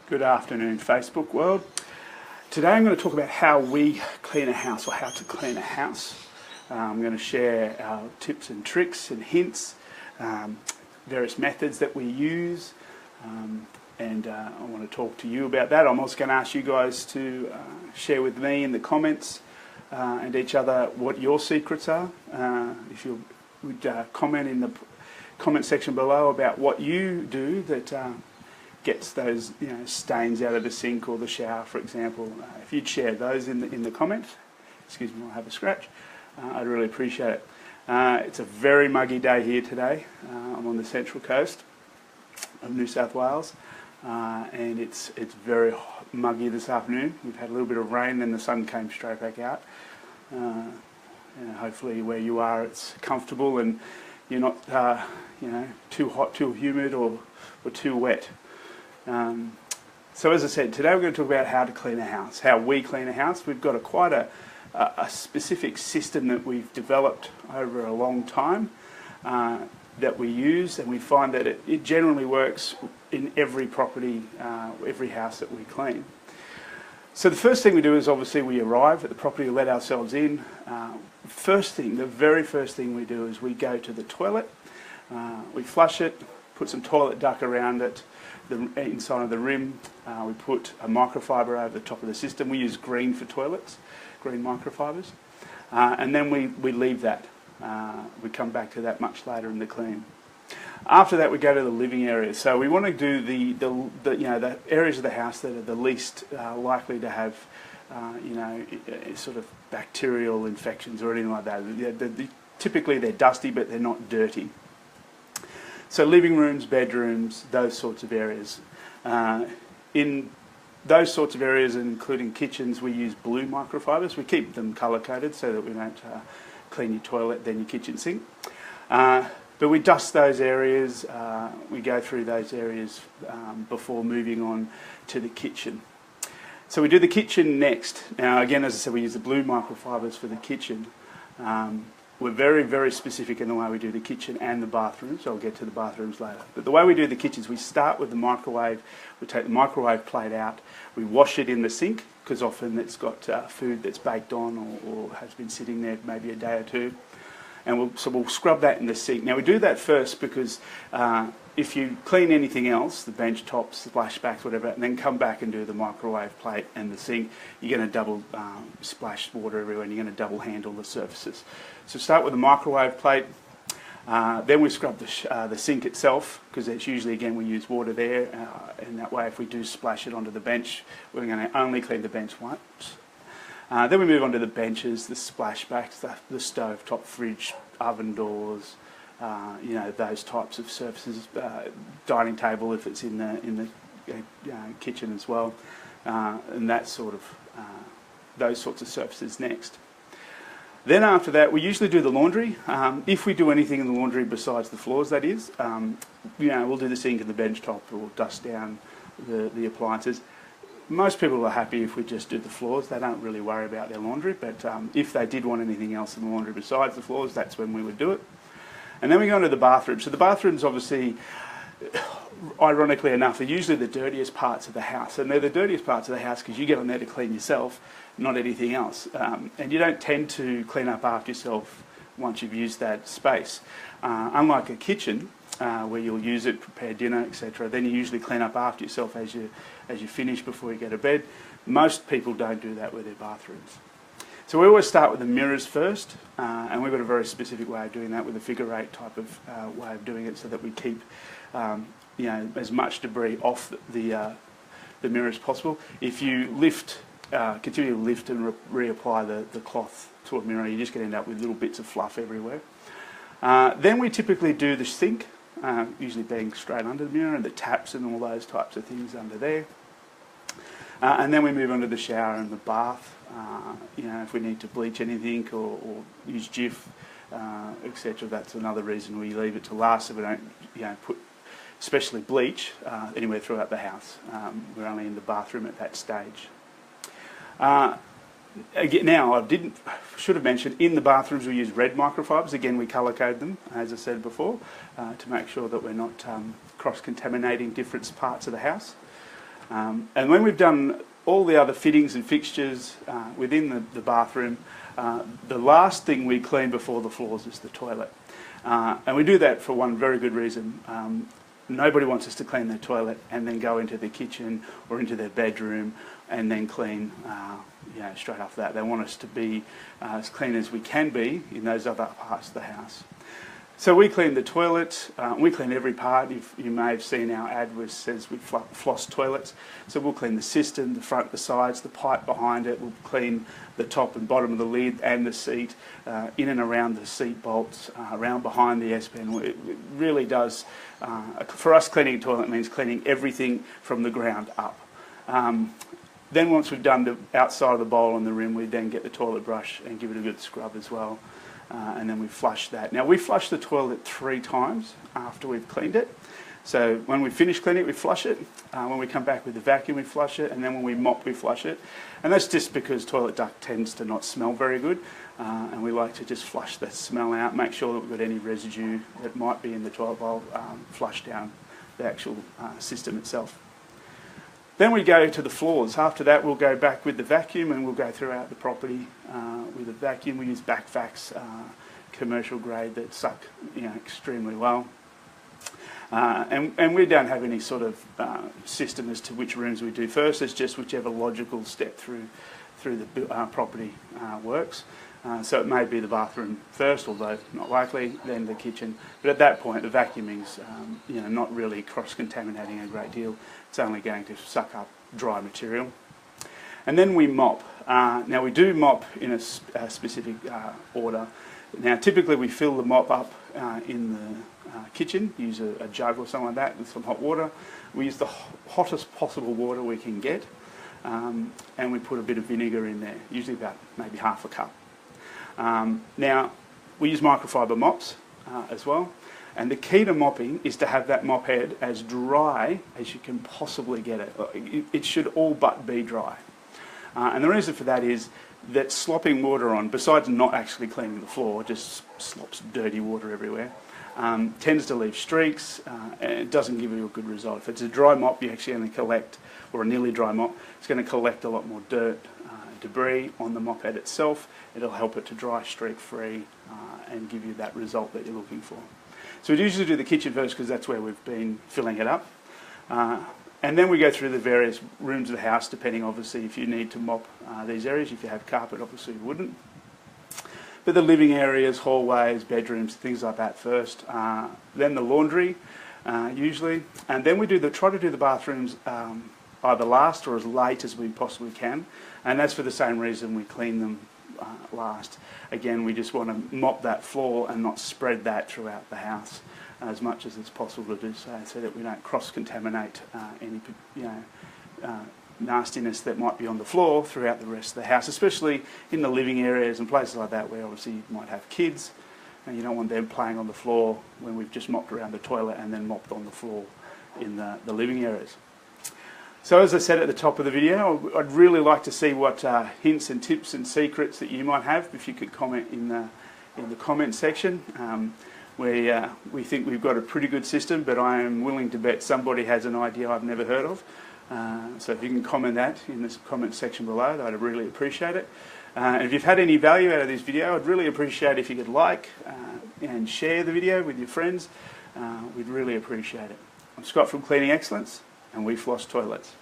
Good afternoon, Facebook world. Today I'm going to talk about how we clean a house, or how to clean a house. I'm going to share our tips and tricks and hints, various methods that we use, and I want to talk to you about that. I'm also going to ask you guys to share with me in the comments and each other what your secrets are. If you would comment in the comment section below about what you do that gets those stains out of the sink or the shower, for example. If you'd share those in the comments, excuse me, I'll have a scratch. I'd really appreciate it. It's a very muggy day here today. I'm on the central coast of New South Wales, and it's very muggy this afternoon. We've had a little bit of rain, and the sun came straight back out. Hopefully, where you are, it's comfortable and you're not, too hot, too humid, or too wet. So as I said, today we're going to talk about how to clean a house, how we clean a house. We've got quite a specific system that we've developed over a long time that we use, and we find that it generally works in every property, every house that we clean. So the first thing we do is obviously we arrive at the property, let ourselves in. The very first thing we do is we go to the toilet, we flush it, put some toilet duck around it, inside of the rim. We put a microfiber over the top of the system. We use green for toilets, green microfibers, and then we leave that. We come back to that much later in the clean. After that, we go to the living area. So we want to do the areas of the house that are the least likely to have sort of bacterial infections or anything like that. Typically they're dusty, but they're not dirty. So living rooms, bedrooms, those sorts of areas. In those sorts of areas, including kitchens, we use blue microfibers. We keep them colour-coded so that we don't clean your toilet, then your kitchen sink. But we dust those areas, we go through those areas before moving on to the kitchen. So we do the kitchen next. Now again, as I said, we use the blue microfibers for the kitchen. We're very, very specific in the way we do the kitchen and the bathrooms. I'll get to the bathrooms later. But the way we do the kitchens, we start with the microwave. We take the microwave plate out. We wash it in the sink, because often it's got food that's baked on or has been sitting there maybe a day or two. And we'll scrub that in the sink. Now we do that first because if you clean anything else, the bench tops, the splashbacks, whatever, and then come back and do the microwave plate and the sink, you're going to double splash water everywhere, and you're going to double handle the surfaces. So start with the microwave plate, then we scrub the sink itself, because it's usually, again, we use water there, and that way if we do splash it onto the bench, we're going to only clean the bench once. Then we move on to the benches, the splashbacks, the stove top, fridge, oven doors, those types of surfaces, dining table if it's in the kitchen as well, and that sort of those sorts of surfaces next. Then after that, we usually do the laundry. If we do anything in the laundry besides the floors, that is, we'll do the sink and the bench top, or dust down the appliances. Most people are happy if we just do the floors. They don't really worry about their laundry, but if they did want anything else in the laundry besides the floors, that's when we would do it. And then we go into the bathroom. So the bathrooms, obviously, ironically enough, are usually the dirtiest parts of the house. And they're the dirtiest parts of the house because you get on there to clean yourself, not anything else. And you don't tend to clean up after yourself once you've used that space. Unlike a kitchen, where you'll use it, prepare dinner, etc., then you usually clean up after yourself as you finish before you go to bed. Most people don't do that with their bathrooms. So we always start with the mirrors first, and we've got a very specific way of doing that with a figure eight type of way of doing it, so that we keep as much debris off the mirror as possible. If you continue to lift and reapply the cloth to a mirror, you're just going to end up with little bits of fluff everywhere. Then we typically do the sink, usually being straight under the mirror, and the taps and all those types of things under there. And then we move on to the shower and the bath. If we need to bleach anything or use Jif, etc., that's another reason we leave it to last, so we don't put especially bleach anywhere throughout the house. We're only in the bathroom at that stage. Again, now, I should have mentioned, in the bathrooms we use red microfibers. Again, we colour code them, as I said before, to make sure that we're not cross-contaminating different parts of the house. And when we've done all the other fittings and fixtures within the bathroom, the last thing we clean before the floors is the toilet. And we do that for one very good reason. Nobody wants us to clean their toilet and then go into the kitchen or into their bedroom and then clean straight after that. They want us to be as clean as we can be in those other parts of the house. So we clean the toilet, we clean every part. You may have seen our ad which says we floss toilets. So we'll clean the cistern, the front, the sides, the pipe behind it. We'll clean the top and bottom of the lid and the seat, in and around the seat bolts, around behind the S-pen. It really does, for us cleaning a toilet means cleaning everything from the ground up. Then once we've done the outside of the bowl and the rim, we then get the toilet brush and give it a good scrub as well. And then we flush that. Now we flush the toilet 3 times after we've cleaned it. So when we finish cleaning it, we flush it. When we come back with the vacuum, we flush it. And then when we mop, we flush it. And that's just because toilet duct tends to not smell very good. And we like to just flush that smell out, make sure that we've got any residue that might be in the toilet bowl, flush down the actual system itself. Then we go to the floors. After that, we'll go back with the vacuum and we'll go throughout the property with a vacuum. We use back vacs, commercial grade that suck extremely well. And we don't have any sort of system as to which rooms we do first. It's just whichever logical step through the property works. So it may be the bathroom first, although not likely, then the kitchen. But at that point, the vacuuming's not really cross-contaminating a great deal. It's only going to suck up dry material. And then we mop. Now we do mop in a specific order. Now typically we fill the mop up in the kitchen, use a jug or something like that with some hot water. We use the hottest possible water we can get, and we put a bit of vinegar in there, usually about maybe half a cup. Now, we use microfiber mops as well, and the key to mopping is to have that mop head as dry as you can possibly get it. It should all but be dry. And the reason for that is that slopping water on, besides not actually cleaning the floor, just slops dirty water everywhere, tends to leave streaks, and it doesn't give you a good result. If it's a dry mop, you actually only collect, or a nearly dry mop, it's going to collect a lot more dirt, debris on the mop head itself. It'll help it to dry streak-free and give you that result that you're looking for. So we usually do the kitchen first because that's where we've been filling it up. And then we go through the various rooms of the house, depending obviously if you need to mop these areas. If you have carpet, obviously you wouldn't. But the living areas, hallways, bedrooms, things like that first. Then the laundry, usually. And then we try to do the bathrooms either last or as late as we possibly can. And that's for the same reason we clean them last. Again, we just want to mop that floor and not spread that throughout the house as much as it's possible to do so that we don't cross-contaminate any nastiness that might be on the floor throughout the rest of the house, especially in the living areas and places like that where obviously you might have kids and you don't want them playing on the floor when we've just mopped around the toilet and then mopped on the floor in the living areas. So as I said at the top of the video, I'd really like to see what hints and tips and secrets that you might have. If you could comment in the comment section. We think we've got a pretty good system, but I am willing to bet somebody has an idea I've never heard of. So if you can comment that in the comment section below, I'd really appreciate it. And if you've had any value out of this video, I'd really appreciate if you could like and share the video with your friends. We'd really appreciate it. I'm Scott from Cleaning Excellence, and we floss toilets.